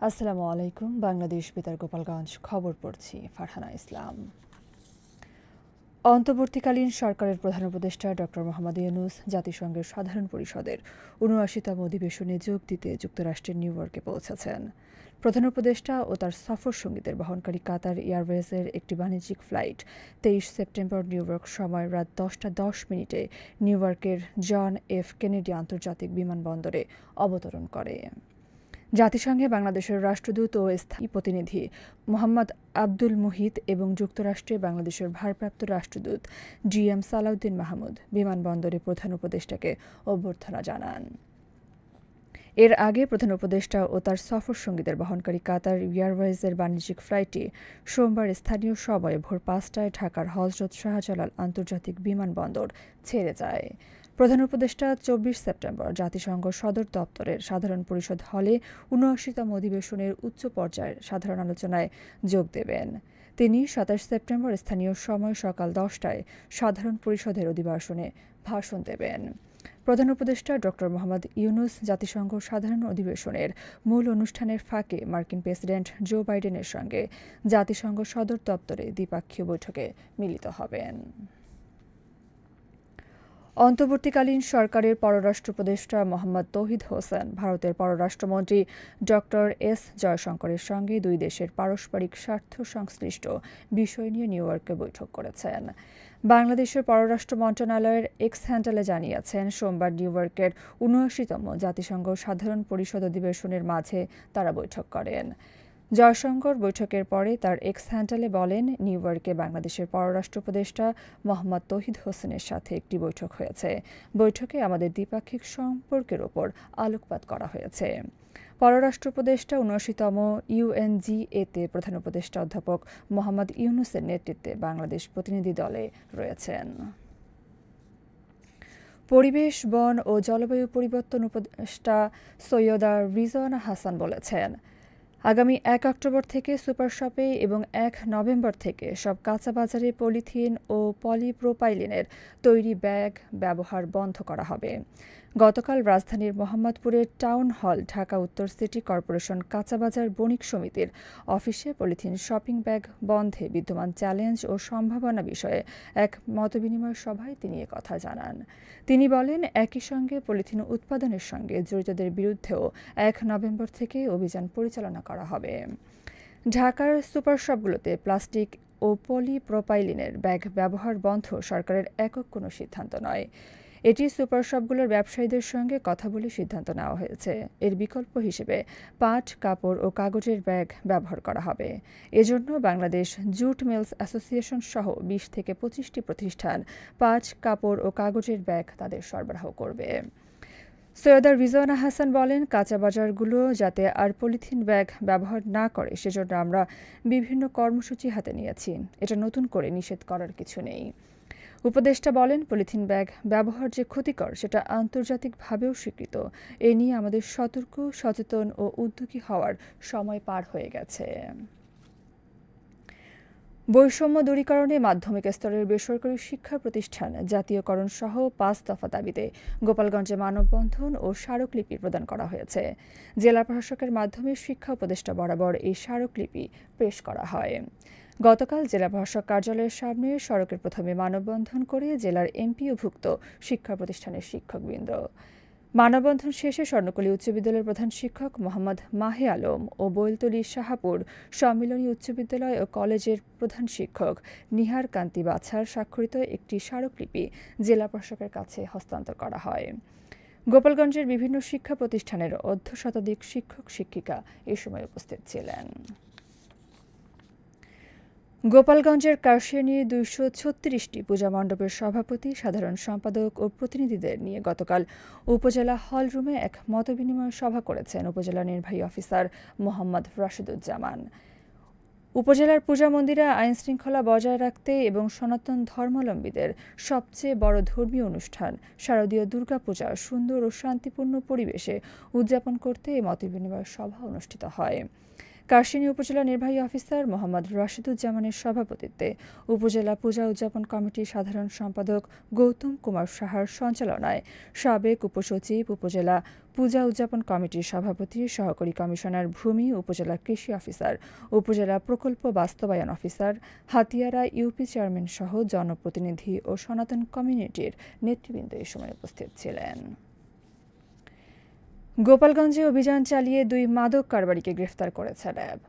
আসসালামু আলাইকুম। বাংলাদেশ বেতার গোপালগঞ্জ খবর পড়ছি ফারহানা ইসলাম। অন্তর্বর্তীকালীন সরকারের প্রধান উপদেষ্টা ডক্টর মোহাম্মদ ইউনূস জাতিসংঘের সাধারণ পরিষদের ৭৯তম অধিবেশনে যোগ দিতে যুক্তরাষ্ট্রের নিউ ইয়র্কে পৌঁছেছেন। প্রধান উপদেষ্টা ও তার সফর সঙ্গীদের বহনকারী কাতার এয়ারওয়েজের একটি বাণিজ্যিক ফ্লাইট ২৩ সেপ্টেম্বর নিউ ইয়র্ক সময় রাত ১০টা ১০ মিনিটে নিউ ইয়র্কের জন এফ কেনেডি আন্তর্জাতিক বিমানবন্দরে অবতরণ করে। জাতিসংঘে বাংলাদেশের রাষ্ট্রদূত ও স্থায়ী প্রতিনিধি মোহাম্মদ আব্দুল মুহিত এবং যুক্তরাষ্ট্রে বাংলাদেশের ভারপ্রাপ্ত রাষ্ট্রদূত জি.এম. সালাউদ্দিন মাহমুদ বিমানবন্দরে প্রধান উপদেষ্টাকে অভ্যর্থনা জানান। এর আগে প্রধান উপদেষ্টা ও তার সফর সঙ্গীদের বহনকারী কাতার এয়ারওয়েজের বাণিজ্যিক ফ্লাইটটি সোমবার স্থানীয় সময়ে ভোর ৫টায় ঢাকার হজরত শাহজালাল আন্তর্জাতিক বিমানবন্দর ছেড়ে যায়। প্রধান উপদেষ্টা ২৪ সেপ্টেম্বর জাতিসংঘ সদর দপ্তরের সাধারণ পরিষদ হলে ৭৯তম অধিবেশনের উচ্চ পর্যায়ের সাধারণ আলোচনায় যোগ দেবেন। তিনি ২৭ সেপ্টেম্বর স্থানীয় সময় সকাল ১০টায় সাধারণ পরিষদের অধিবেশনে ভাষণ দেবেন। প্রধান উপদেষ্টা ডক্টর মোহাম্মদ ইউনূস জাতিসংঘ সাধারণ অধিবেশনের মূল অনুষ্ঠানের ফাঁকে মার্কিন প্রেসিডেন্ট জো বাইডেনের সঙ্গে জাতিসংঘ সদর দপ্তরে দ্বিপাক্ষীয় বৈঠকে মিলিত হবেন। অন্তর্বর্তীকালীন সরকারের পররাষ্ট্র উপদেষ্টা মোহাম্মদ তৌহিদ হোসেন ভারতের পররাষ্ট্রমন্ত্রী ডক্টর এস জয়শঙ্করের সঙ্গে দুই দেশের পারস্পরিক স্বার্থ সংশ্লিষ্ট বিষয় নিয়ে নিউ ইয়র্কে বৈঠক করেছেন। বাংলাদেশের পররাষ্ট্র মন্ত্রণালয়ের এক্স হ্যান্ডেলে জানিয়েছেন, সোমবার নিউ ইয়র্কের ৭৯তম জাতিসংঘ সাধারণ পরিষদ অধিবেশনের মাঝে তারা বৈঠক করেন। জয়শঙ্কর বৈঠকের পরে তার এক্স হ্যান্ডেলে বলেন, নিউ ইয়র্কে বাংলাদেশের পররাষ্ট্র উপদেষ্টা মোহাম্মদ তৌহিদ হোসেনের সাথে একটি বৈঠক হয়েছে। বৈঠকে আমাদের দ্বিপাক্ষিক সম্পর্কের ওপর আলোকপাত করা হয়েছে। পররাষ্ট্র উপদেষ্টা ৭৯তম ইউএনজিএতে প্রধান উপদেষ্টা অধ্যাপক মোহাম্মদ ইউনূসের নেতৃত্বে বাংলাদেশ প্রতিনিধি দলে রয়েছেন। পরিবেশ, বন ও জলবায়ু পরিবর্তন উপদেষ্টা সৈয়দা রিজওয়ানা হাসান বলেছেন, আগামী ১ অক্টোবর থেকে সুপার শপে এবং ১ নভেম্বর থেকে সব কাঁচা বাজারে পলিথিন ও পলিপ্রোপাইলিনের তৈরি ব্যাগ ব্যবহার বন্ধ করা হবে। গতকাল রাজধানীর মোহাম্মদপুরের টাউন হল ঢাকা উত্তর সিটি কর্পোরেশন কাঁচাবাজার বণিক সমিতির অফিসে পলিথিন শপিং ব্যাগ বন্ধে বিদ্যমান চ্যালেঞ্জ ও সম্ভাবনা বিষয়ে এক মতবিনিময় সভায় তিনি একথা জানান। তিনি বলেন, একই সঙ্গে পলিথিন উৎপাদনের সঙ্গে জড়িতদের বিরুদ্ধেও ১ নভেম্বর থেকে অভিযান পরিচালনা করা হবে। ঢাকার সুপার শপগুলোতে প্লাস্টিক ও পলিপ্রোপাইলিনের ব্যাগ ব্যবহার বন্ধ সরকারের একক কোনো সিদ্ধান্ত নয়। এটি সুপার শপগুলোর ব্যবসায়ীদের সঙ্গে কথা বলে সিদ্ধান্ত নেওয়া হয়েছে। এর বিকল্প হিসেবে পাট, কাপড় ও কাগজের ব্যাগ ব্যবহার করা হবে। এজন্য বাংলাদেশ জুট মিলস অ্যাসোসিয়েশন সহ ২০ থেকে ২৫টি প্রতিষ্ঠান পাট, কাপড় ও কাগজের ব্যাগ তাদের সরবরাহ করবে। সৈয়দা রিজওয়ানা হাসান বলেন, কাঁচা বাজারগুলো যাতে আর পলিথিন ব্যাগ ব্যবহার না করে সেজন্য আমরা বিভিন্ন কর্মসূচি হাতে নিয়েছি। এটা নতুন করে নিষেধ করার কিছু নেই। উপদেষ্টা বলেন, পলিথিন ব্যাগ ব্যবহার যে ক্ষতিকর সেটা আন্তর্জাতিকভাবেও স্বীকৃত। এ নিয়ে আমাদের সতর্ক, সচেতন ও উদ্যোগী হওয়ার সময় পার হয়ে গেছে। বৈষম্য দূরীকরণে মাধ্যমিক স্তরের বেসরকারি শিক্ষা প্রতিষ্ঠান জাতীয়করণ সহ ৫ দফা দাবিতে গোপালগঞ্জে মানববন্ধন ও স্মারকলিপি প্রদান করা হয়েছে। জেলা প্রশাসকের মাধ্যমে শিক্ষা উপদেষ্টা বরাবর এই স্মারকলিপি পেশ করা হয়। গতকাল জেলা প্রশাসক কার্যালয়ের সামনে সড়কের প্রথমে মানববন্ধন করে জেলার এমপিওভুক্ত শিক্ষা প্রতিষ্ঠানের শিক্ষকবৃন্দ। মানববন্ধন শেষে স্বর্ণকলী উচ্চ বিদ্যালয়ের প্রধান শিক্ষক মোহাম্মদ মাহে আলম ও বৈলতলী শাহাপুর সম্মিলনী উচ্চ বিদ্যালয় ও কলেজের প্রধান শিক্ষক নিহার কান্তি বাছার স্বাক্ষরিত একটি স্মারকলিপি জেলা প্রশাসকের কাছে হস্তান্তর করা হয়। গোপালগঞ্জের বিভিন্ন শিক্ষা প্রতিষ্ঠানের অর্ধশতাধিক শিক্ষক শিক্ষিকা এ সময় উপস্থিত ছিলেন। গোপালগঞ্জের কার্শিয়ানী ২৩৬টি পূজা মণ্ডপের সভাপতি, সাধারণ সম্পাদক ও প্রতিনিধিদের নিয়ে গতকাল উপজেলা হলরুমে এক মতবিনিময় সভা করেছেন উপজেলা নির্বাহী অফিসার মোহাম্মদ রাশেদুজ্জামান। উপজেলার পূজা মন্দিরে আইনশৃঙ্খলা বজায় রাখতে এবং সনাতন ধর্মাবলম্বীদের সবচেয়ে বড় ধর্মীয় অনুষ্ঠান শারদীয় দুর্গাপূজা সুন্দর ও শান্তিপূর্ণ পরিবেশে উদযাপন করতে এই মতবিনিময় সভা অনুষ্ঠিত হয়। কাশিনী উপজেলা নির্বাহী অফিসার মোহাম্মদ রাশিদুজ্জামানের সভাপতিত্বে উপজেলা পূজা উদযাপন কমিটির সাধারণ সম্পাদক গৌতম কুমার সাহার সঞ্চালনায় সাবেক উপসচিব, উপজেলা পূজা উদযাপন কমিটির সভাপতি, সহকারী কমিশনার ভূমি, উপজেলা কৃষি অফিসার, উপজেলা প্রকল্প বাস্তবায়ন অফিসার, হাতিয়ারা ইউপি চেয়ারম্যান সহ জনপ্রতিনিধি ও সনাতন কমিউনিটির নেতৃবৃন্দ এ সময় উপস্থিত ছিলেন। গোপালগঞ্জে অভিযান চালিয়ে 2 মাদক কারবারিকে গ্রেফতার করেছে র্যাব।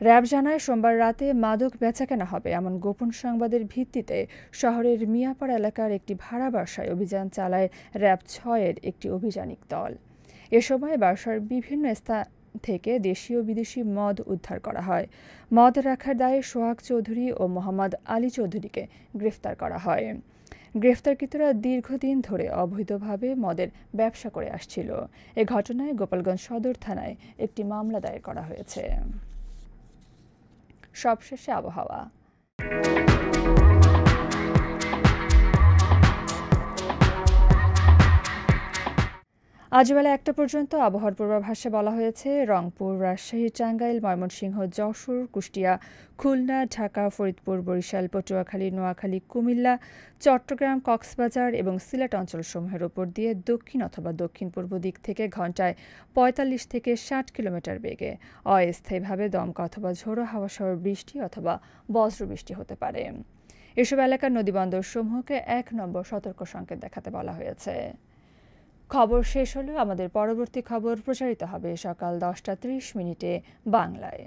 র্যাব জানায়, সোমবার রাতে মাদক বেচাকেনা হবে এমন গোপন সংবাদের ভিত্তিতে শহরের মিয়াপাড়া এলাকার একটি ভাড়া বাসায় অভিযান চালায় র্যাব 6-এর একটি অভিযানিক দল। এ সময় বাসার বিভিন্ন স্থান থেকে দেশীয় বিদেশি মদ উদ্ধার করা হয়। মদ রাখার দায়ে সোহাগ চৌধুরী ও মোহাম্মদ আলী চৌধুরীকে গ্রেফতার করা হয়। গ্রেফতারকৃতরা দীর্ঘদিন ধরে অবৈধভাবে মদের ব্যবসা করে আসছিল। এ ঘটনায় গোপালগঞ্জ সদর থানায় একটি মামলা দায়ের করা হয়েছে। সবশেষে আবহাওয়া। আজ বেলা 1টা পর্যন্ত আবহাওয়ার পূর্বাভাসে বলা হয়েছে, রংপুর, রাজশাহী, টাঙ্গাইল, ময়মনসিংহ, যশোর, কুষ্টিয়া, খুলনা, ঢাকা, ফরিদপুর, বরিশাল, পটুয়াখালী, নোয়াখালী, কুমিল্লা, চট্টগ্রাম, কক্সবাজার এবং সিলেট অঞ্চলসমূহের উপর দিয়ে দক্ষিণ অথবা দক্ষিণ-পূর্ব দিক থেকে ঘণ্টায় 45 থেকে 60 কিলোমিটার বেগে অস্থায়ীভাবে দমকা অথবা ঝোড়ো হাওয়া সহ বৃষ্টি অথবা বজ্রবৃষ্টি হতে পারে। এসব এলাকার নদীবন্দরসমূহকে 1 নম্বর সতর্ক সংকেত দেখাতে বলা হয়েছে। খবর শেষ হলো। আমাদের পরবর্তী খবর প্রচারিত হবে সকাল 10টা 30 মিনিটে বাংলায়।